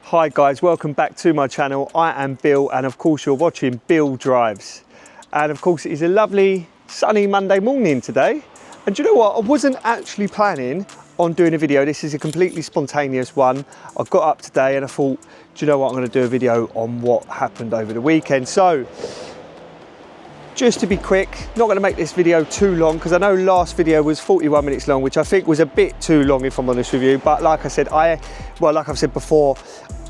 Hi guys, welcome back to my channel. I am Bill and of course you're watching Bill Drives. And of course it is a lovely sunny Monday morning today. And do you know what? I wasn't actually planning on doing a video. This is a completely spontaneous one. I got up today and I thought, do you know what? I'm going to do a video on what happened over the weekend. So just to be quick, not going to make this video too long because I know last video was 41 minutes long, which I think was a bit too long if I'm honest with you. But like I said, like I've said before,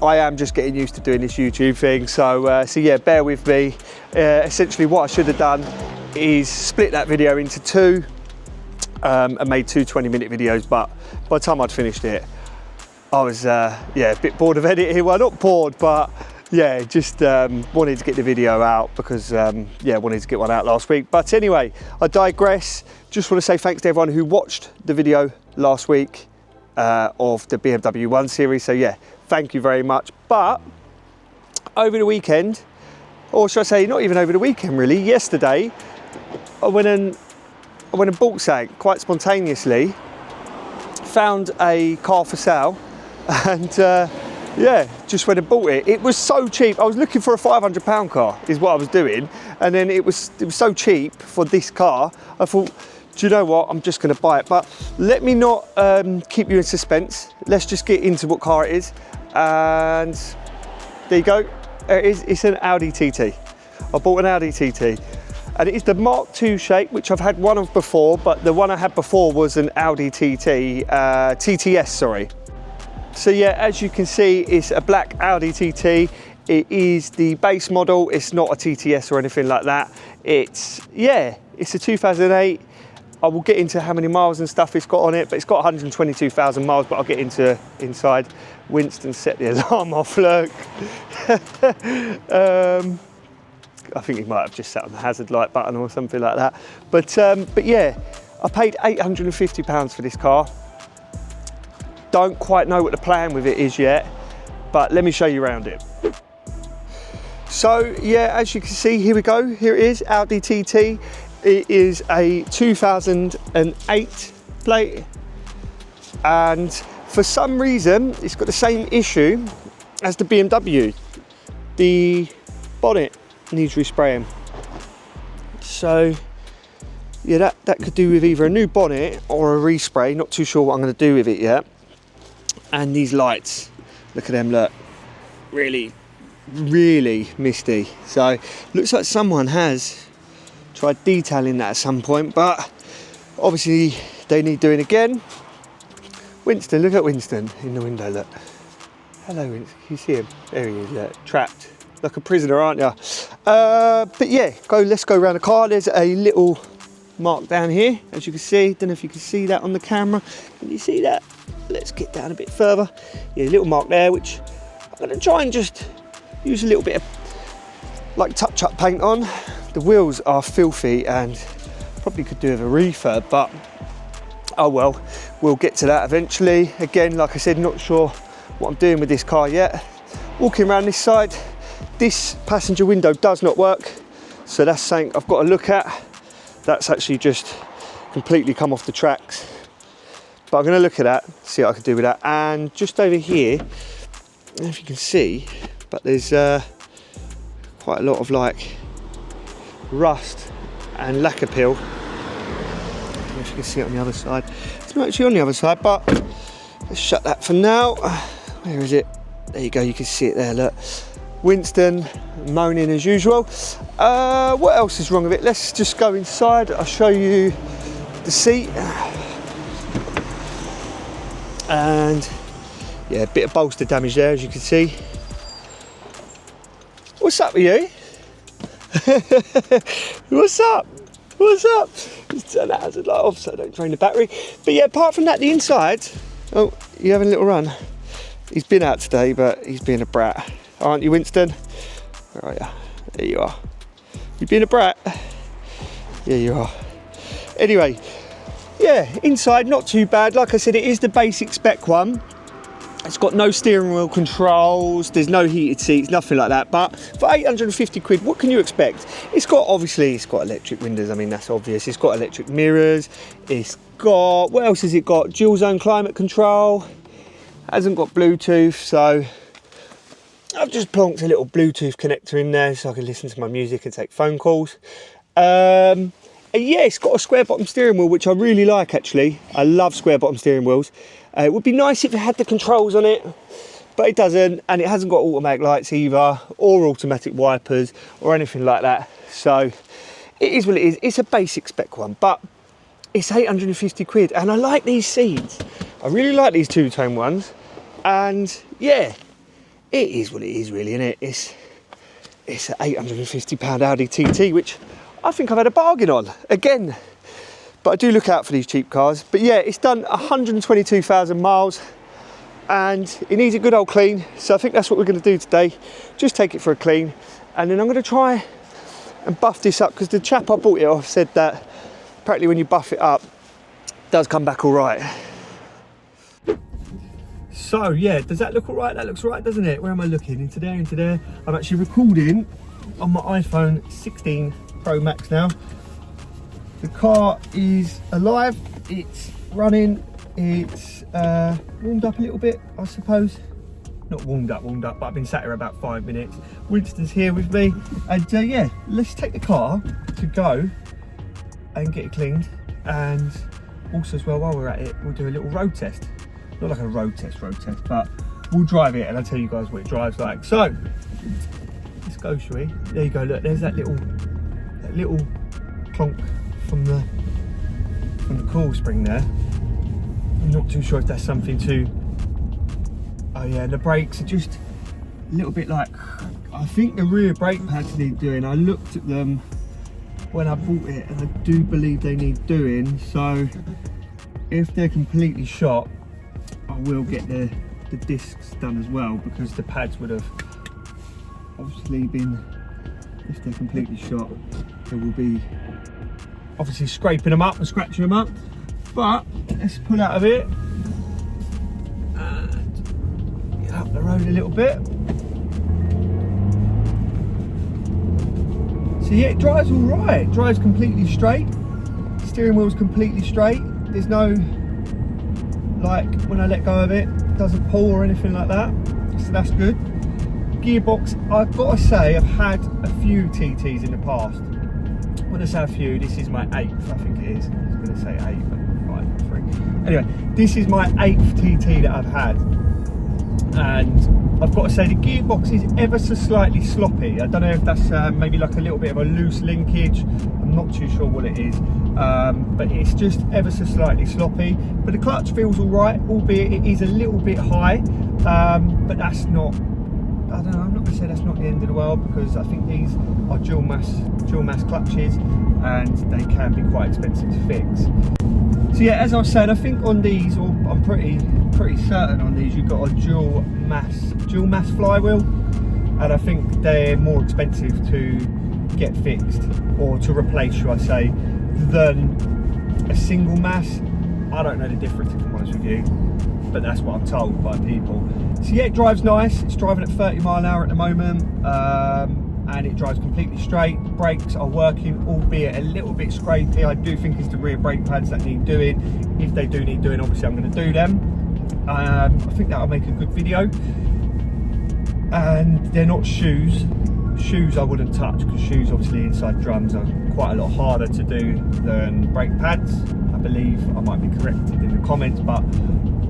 I am just getting used to doing this YouTube thing. So yeah, bear with me. Essentially what I should have done is split that video into two and made two 20-minute videos. But by the time I'd finished it, I was yeah, a bit bored of editing. Well, not bored, but yeah, just wanted to get the video out because yeah, wanted to get one out last week. But anyway, I digress. Just want to say thanks to everyone who watched the video last week of the BMW 1 Series. So yeah, thank you very much. But over the weekend, or should I say not even over the weekend really, yesterday, I went and bought something quite spontaneously. Found a car for sale and yeah, just went and bought it. It was so cheap. I was looking for a £500 car is what I was doing. And then it was so cheap for this car. I thought, do you know what? I'm just going to buy it. But let me not keep you in suspense. Let's just get into what car it is. And there you go. There it is. It's an Audi TT. I bought an Audi TT. And it is the Mark II shape, which I've had one of before. But the one I had before was an Audi TTS, sorry. So yeah, as you can see, it's a black Audi TT. It is the base model. It's not a TTS or anything like that. It's, yeah, it's a 2008. I will get into how many miles and stuff it's got on it, but it's got 122,000 miles, but I'll get into inside. Winston set the alarm off, look. I think he might have just sat on the hazard light button or something like that. But yeah, I paid £850 for this car. Don't quite know what the plan with it is yet, but let me show you around it. So yeah, as you can see, here we go. Here it is, Audi TT. It is a 2008 plate, and for some reason, it's got the same issue as the BMW. The bonnet needs respraying. So yeah, that could do with either a new bonnet or a respray. Not too sure what I'm going to do with it yet. And these lights, look at them, look, really misty. So looks like someone has tried detailing that at some point, but obviously they need doing again. Winston, look at Winston in the window, look. Hello Winston, can you see him? There he is, look, trapped, like a prisoner, aren't you? But yeah, let's go around the car. There's a little mark down here, as you can see. Don't know if you can see that on the camera. Can you see that? Let's get down a bit further. Yeah, a little mark there, which I'm going to try and just use a little bit of like touch-up paint on. The wheels are filthy and probably could do with a refurb, but oh well, we'll get to that eventually. Again, like I said, not sure what I'm doing with this car yet. Walking around this side, this passenger window does not work, so that's something I've got to look at. That's actually just completely come off the tracks. But I'm going to look at that, see what I can do with that. And just over here, I don't know if you can see, but there's quite a lot of like rust and lacquer peel. I don't know if you can see it on the other side. It's not actually on the other side, but let's shut that for now. Where is it? There you go, you can see it there, look. Winston moaning as usual. What else is wrong with it? Let's just go inside. I'll show you the seat. And yeah, a bit of bolster damage there, as you can see. What's up with you? What's up? What's up? Just turn that hazard light off so I don't drain the battery. But yeah, apart from that, the inside. Oh, you having a little run? He's been out today, but he's being a brat. Aren't you, Winston? Where are you? There you are. You being a brat? Yeah, you are. Anyway, yeah, inside not too bad. Like I said, it is the basic spec one. It's got no steering wheel controls, there's no heated seats, nothing like that. But for 850 quid, what can you expect? It's got electric windows, I mean, that's obvious. It's got electric mirrors, it's got, what else has it got? Dual zone climate control, hasn't got Bluetooth, so I've just plonked a little Bluetooth connector in there so I can listen to my music and take phone calls. And yeah, it's got a square bottom steering wheel, which I really like actually. I love square bottom steering wheels. It would be nice if it had the controls on it, but it doesn't, and it hasn't got automatic lights either, or automatic wipers, or anything like that. So it is what it is. It's a basic spec one, but it's 850 quid, and I like these seats. I really like these two-tone ones, and yeah, it is what it is really, isn't it? It's an £850 Audi TT, which I think I've had a bargain on, again. But I do look out for these cheap cars. But yeah, it's done 122,000 miles, and it needs a good old clean. So I think that's what we're going to do today. Just take it for a clean, and then I'm going to try and buff this up, because the chap I bought it off said that apparently when you buff it up, it does come back all right. So yeah, does that look all right? That looks right, doesn't it? Where am I looking? Into there. I'm actually recording on my iPhone 16 Pro Max now. The car is alive, it's running, it's warmed up a little bit, I suppose. Not warmed up, but I've been sat here about 5 minutes. Winston's here with me, and yeah, let's take the car to go and get it cleaned. And also as well, while we're at it, we'll do a little road test. Not like a road test, but we'll drive it and I'll tell you guys what it drives like. So, let's go, shall we? There you go, look, there's that little clonk from the coil spring there. I'm not too sure if that's something to... Oh yeah, and the brakes are just a little bit like... I think the rear brake pads need doing. I looked at them when I bought it, and I do believe they need doing. So if they're completely shot, I will get the discs done as well, because the pads would have obviously been... If they're completely shot, there will be obviously scraping them up and scratching them up. But let's pull out of it and get up the road a little bit. So yeah, it drives all right. It drives completely straight. Steering wheel's completely straight. There's no, like, when I let go of it, it doesn't pull or anything like that. So that's good. Gearbox, I've got to say, I've had a few TTs in the past. When I say a few, this is my 8th, I think it is. I was going to say 8, but 5, 3. Anyway, this is my 8th TT that I've had. And I've got to say, the gearbox is ever so slightly sloppy. I don't know if that's maybe like a little bit of a loose linkage. I'm not too sure what it is. But it's just ever so slightly sloppy. But the clutch feels all right, albeit it is a little bit high. But that's not... I don't know, I'm not going to say that's not the end of the world, because I think these are dual mass clutches, and they can be quite expensive to fix. So yeah, as I was saying, I think on these, or I'm pretty certain on these, you've got a dual mass flywheel, and I think they're more expensive to get fixed, or to replace, should I say, than a single mass. I don't know the difference, if I'm honest with you, but that's what I'm told by people. So yeah, it drives nice. It's driving at 30 mile an hour at the moment, and it drives completely straight. The brakes are working, albeit a little bit scrapey. I do think it's the rear brake pads that need doing. If they do need doing, obviously I'm going to do them. I think that'll make a good video. And they're not shoes. Shoes I wouldn't touch, because shoes obviously inside drums are quite a lot harder to do than brake pads. I believe I might be corrected in the comments, but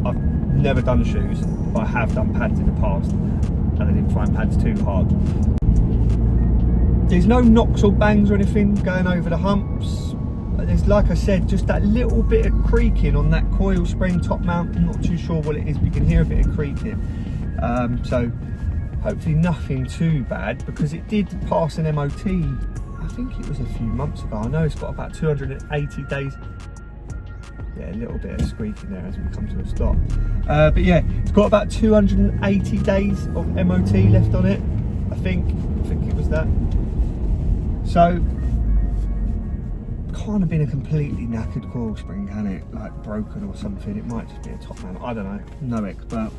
I've never done shoes, but I have done pads in the past, and I didn't find pads too hard. There's no knocks or bangs or anything going over the humps. There's, like I said, just that little bit of creaking on that coil spring top mount. I'm not too sure what it is, but you can hear a bit of creaking. So hopefully nothing too bad, because it did pass an MOT, I think it was a few months ago. I know it's got about 280 days. Yeah, a little bit of squeaking there as we come to a stop. But yeah, it's got about 280 days of MOT left on it. I think it was that. So, can't have been a completely knackered coil spring, can it? Like broken or something. It might just be a top man. I don't know. No expert.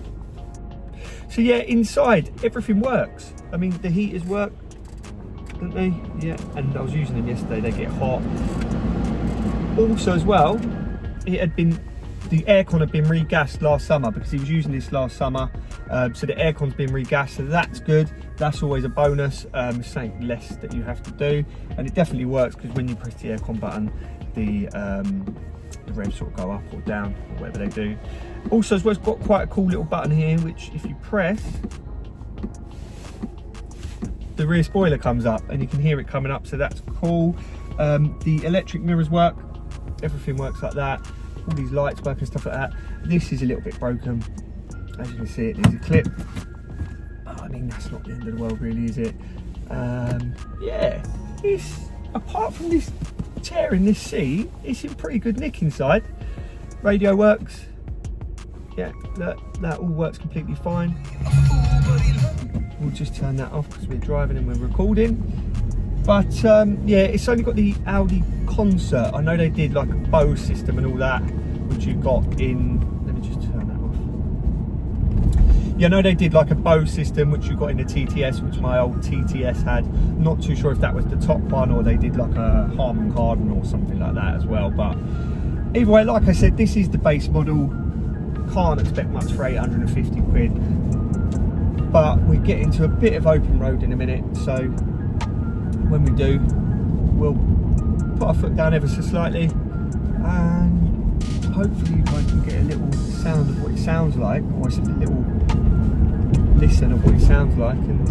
So yeah, inside everything works. I mean, the heaters work, don't they? Yeah, and I was using them yesterday. They get hot. Also, as well, it had been the aircon had been regassed last summer because he was using this last summer. So the aircon's been regassed, so that's good. That's always a bonus. Something less that you have to do, and it definitely works because when you press the aircon button, the revs sort of go up or down or whatever they do. Also, as well, it's got quite a cool little button here, which if you press, the rear spoiler comes up and you can hear it coming up, so that's cool. The electric mirrors work, everything works like that. All these lights work and stuff like that. This is a little bit broken, as you can see. It needs a clip. But, I mean, that's not the end of the world, really, is it? Yeah, it's, apart from this tear in this seat, it's in pretty good nick inside. Radio works. Yeah, that all works completely fine. We'll just turn that off because we're driving and we're recording. But yeah, it's only got the Audi Concert. I know they did like a Bose system and all that, which you got in, let me just turn that off. Yeah, I know they did like a Bose system, which you got in the TTS, which my old TTS had. Not too sure if that was the top one or they did like a Harman Kardon or something like that as well. But either way, like I said, this is the base model. Can't expect much for 850 quid. But we get into a bit of open road in a minute, so when we do, we'll put our foot down ever so slightly and hopefully you guys can get a little sound of what it sounds like, or a little listen of what it sounds like. And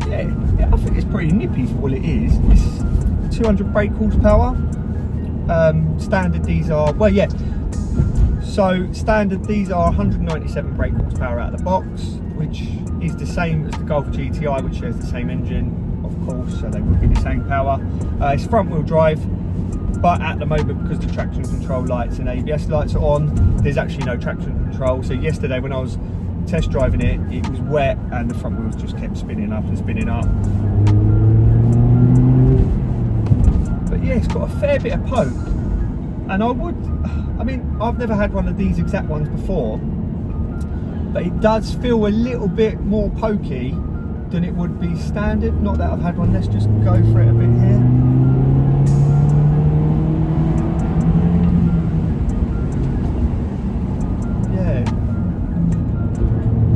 yeah, I think it's pretty nippy for what it is. It's 200 brake horsepower. Standard these are, well, yeah, so standard these are 197 brake horsepower out of the box, which is the same as the Golf GTI, which shares the same engine, of course, so they will be the same power. It's front wheel drive, but at the moment, because the traction control lights and ABS lights are on, there's actually no traction control. So yesterday when I was test driving it, it was wet and the front wheels just kept spinning up and spinning up. But yeah, it's got a fair bit of poke, and I mean, I've never had one of these exact ones before, but it does feel a little bit more pokey than it would be standard. Not that I've had one. Let's just go for it a bit here. Yeah,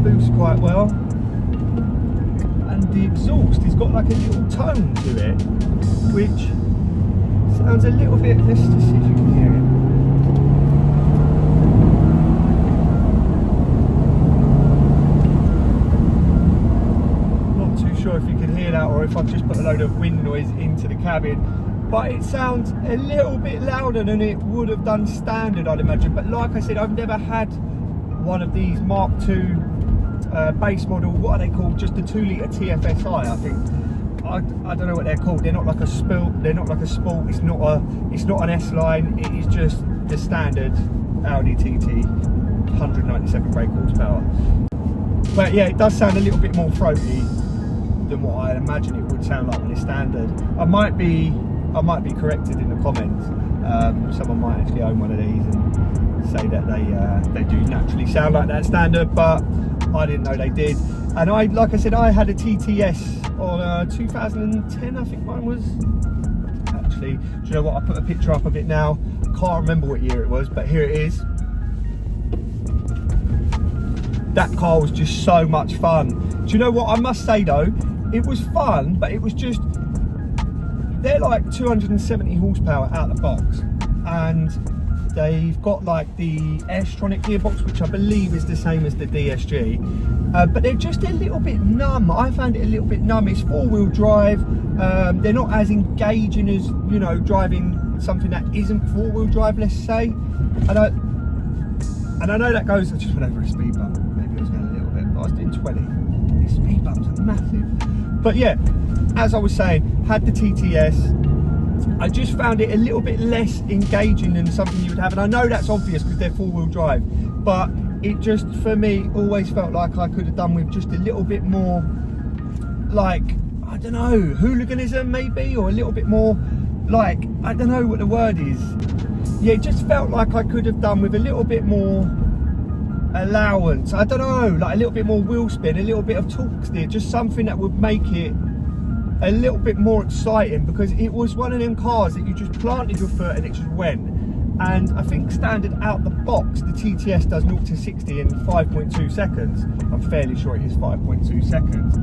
boosts quite well, and the exhaust has got like a little tone to it, which sounds a little bit. Let's just see if you can hear it. Sure if you can hear that, or if I've just put a load of wind noise into the cabin, but it sounds a little bit louder than it would have done standard, I'd imagine. But like I said, I've never had one of these Mark II base model, what are they called, just the 2 litre TFSI, I think. I don't know what they're called. They're not like a sport, they're not like a sport, it's not an S-line, it is just the standard Audi TT 197 brake horsepower. But yeah, it does sound a little bit more throaty than what I imagine it would sound like when it's standard. I might be corrected in the comments. Someone might actually own one of these and say that they do naturally sound like that standard, but I didn't know they did. And like I said, I had a TTS on 2010, I think mine was. Actually, do you know what? I put a picture up of it now. Can't remember what year it was, but here it is. That car was just so much fun. Do you know what? I must say though, it was fun, but it was just, they're like 270 horsepower out the box, and they've got like the Airstronic gearbox, which I believe is the same as the DSG, but they're just a little bit numb. I found it a little bit numb. It's 4-wheel drive. They're not as engaging as, you know, driving something that isn't 4-wheel drive, let's say. And I know that goes, I just went over a speed bump. Maybe I was going a little bit, but I was doing 20. These speed bumps are massive. But yeah, as I was saying, had the TTS. I just found it a little bit less engaging than something you would have. And I know that's obvious because they're 4-wheel drive, but it just, for me, always felt like I could have done with just a little bit more, like, I don't know, hooliganism maybe, or a little bit more, like, I don't know what the word is. Yeah, it just felt like I could have done with a little bit more allowance. I don't know, like a little bit more wheel spin, a little bit of torque steer, just something that would make it a little bit more exciting, because it was one of them cars that you just planted your foot and it just went. And I think standard out the box, the TTS does 0 to 60 in 5.2 seconds. I'm fairly sure it is 5.2 seconds.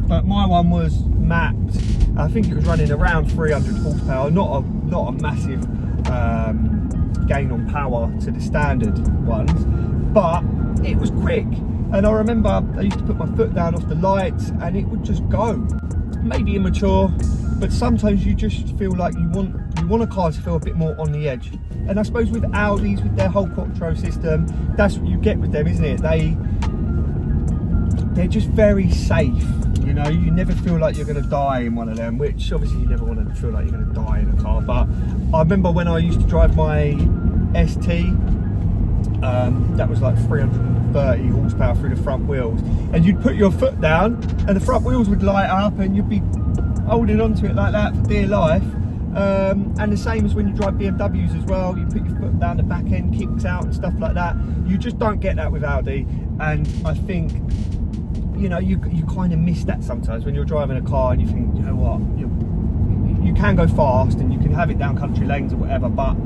But my one was mapped, I think it was running around 300 horsepower, not a massive gain on power to the standard ones, but it was quick. And I remember I used to put my foot down off the lights and it would just go. Maybe immature, but sometimes you just feel like you want a car to feel a bit more on the edge. And I suppose with Audis, with their whole quattro system, that's what you get with them, isn't it? They're just very safe. You know, you never feel like you're going to die in one of them, which obviously you never want to feel like you're going to die in a car. But I remember when I used to drive my ST, that was like 330 horsepower through the front wheels, and you'd put your foot down and the front wheels would light up and you'd be holding onto it like that for dear life. And the same as when you drive BMWs as well, you put your foot down, the back end kicks out and stuff like that. You just don't get that with Audi, and I think, you know, you kind of miss that sometimes when you're driving a car and you think, you know what, you can go fast and you can have it down country lanes or whatever, but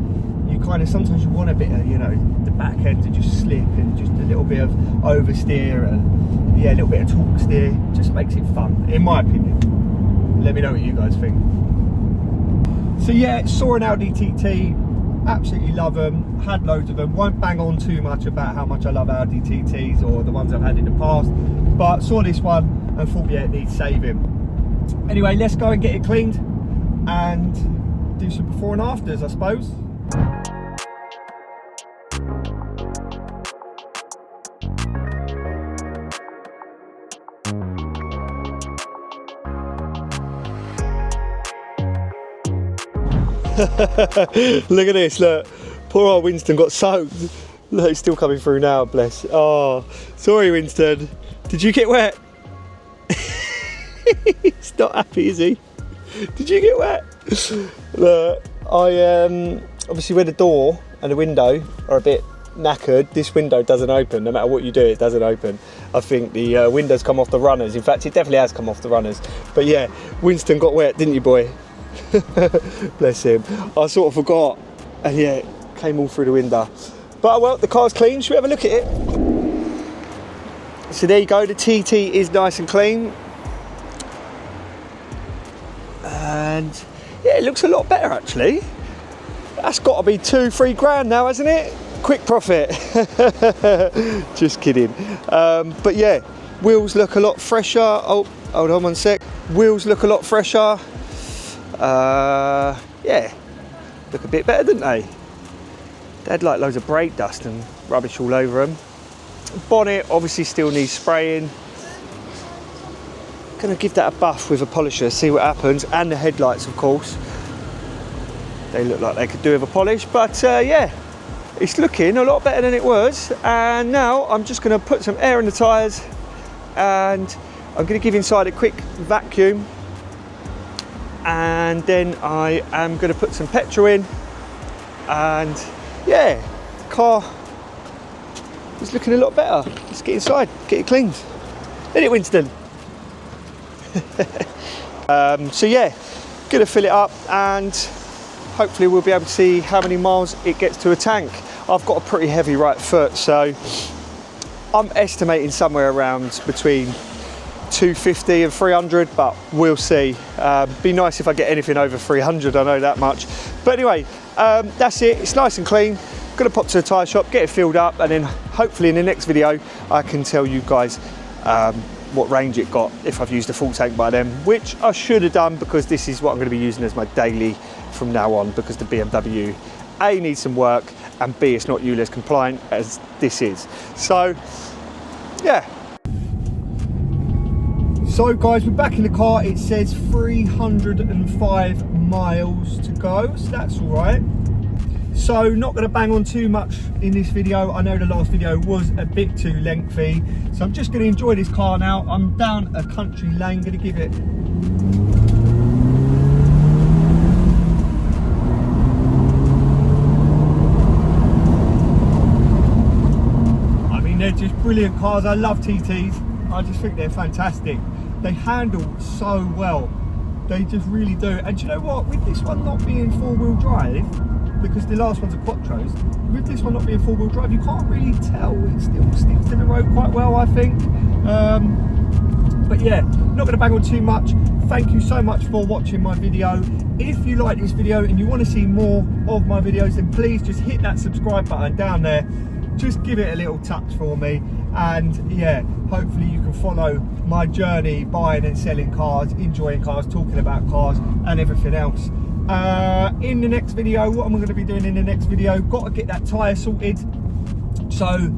you kind of, sometimes you want a bit of, you know, the back end to just slip and just a little bit of oversteer and, yeah, a little bit of torque steer. Just makes it fun, in my opinion. Let me know what you guys think. So yeah, saw an Audi TT, absolutely love them, had loads of them. Won't bang on too much about how much I love Audi TTs or the ones I've had in the past, but saw this one and thought, yeah, it needs saving. Anyway, let's go and get it cleaned and do some before and afters, I suppose. Look at this, look, poor old Winston got soaked. Look, he's still coming through now, bless. Oh, sorry Winston, did you get wet? He's not happy, is he? Did you get wet? Look, obviously where the door and the window are a bit knackered, this window doesn't open. No matter what you do, it doesn't open. I think the window's come off the runners. In fact, it definitely has come off the runners. But yeah, Winston got wet, didn't you, boy? Bless him. I sort of forgot, and yeah, it came all through the window. But well, the car's clean. Should we have a look at it? So there you go, the TT is nice and clean, and yeah, it looks a lot better actually. That's got to be 2-3 grand now, hasn't it? Quick profit. Just kidding. But yeah, wheels look a lot fresher. Oh, hold on one sec. Wheels look a lot fresher. Yeah, look a bit better, didn't they? They had like loads of brake dust and rubbish all over them. Bonnet obviously still needs spraying. Gonna give that a buff with a polisher, see what happens, and the headlights, of course. They look like they could do with a polish, but yeah, it's looking a lot better than it was. And now I'm just gonna put some air in the tyres, and I'm gonna give inside a quick vacuum, and then I am going to put some petrol in, and yeah, the car is looking a lot better. Let's get inside, get it cleaned. Isn't it, Winston? So yeah, going to fill it up and hopefully we'll be able to see how many miles it gets to a tank. I've got a pretty heavy right foot, so I'm estimating somewhere around between 250 and 300, but we'll see. Be nice if I get anything over 300, I know that much. But anyway, that's it. It's nice and clean. Gonna pop to the tyre shop, get it filled up, and then hopefully in the next video I can tell you guys what range it got, if I've used a full tank by then, which I should have done, because this is what I'm going to be using as my daily from now on, because the BMW A needs some work, and B, it's not ULEZ compliant as this is. So yeah. So guys, we're back in the car. It says 305 miles to go, so that's all right. So not going to bang on too much in this video. I know the last video was a bit too lengthy, so I'm just going to enjoy this car now. I'm down a country lane, going to give it they're just brilliant cars. I love TTs. I just think they're fantastic. They handle so well. They just really do. And do you know what? With this one not being four-wheel drive, because the last ones are quattros. With this one not being four-wheel drive, you can't really tell. It still sticks to the road quite well, I think. But yeah, not going to bang on too much. Thank you so much for watching my video. If you like this video and you want to see more of my videos, then please just hit that subscribe button down there. Just give it a little touch for me, and yeah, hopefully you can follow my journey buying and selling cars, enjoying cars, talking about cars and everything else. In the next video, what am I going to be doing in the next video? Got to get that tyre sorted, so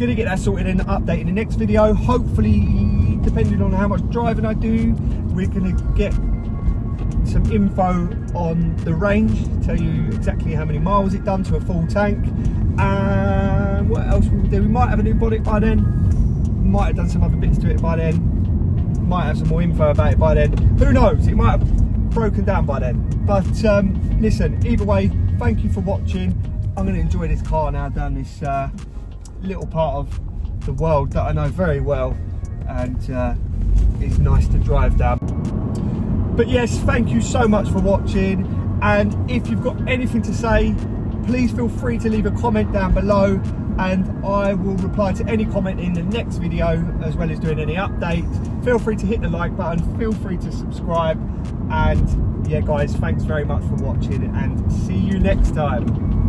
gonna get that sorted and update in the next video. Hopefully, depending on how much driving I do, we're gonna get some info on the range, tell you exactly how many miles it done to a full tank. And what else will we do? We might have a new bonnet by then, might have done some other bits to it by then, might have some more info about it by then, who knows, it might have broken down by then. But listen, either way, thank you for watching. I'm going to enjoy this car now down this little part of the world that I know very well, and it's nice to drive down. But yes, thank you so much for watching, and if you've got anything to say, please feel free to leave a comment down below, and I will reply to any comment in the next video, as well as doing any updates. Feel free to hit the like button, feel free to subscribe, and yeah guys, thanks very much for watching, and see you next time.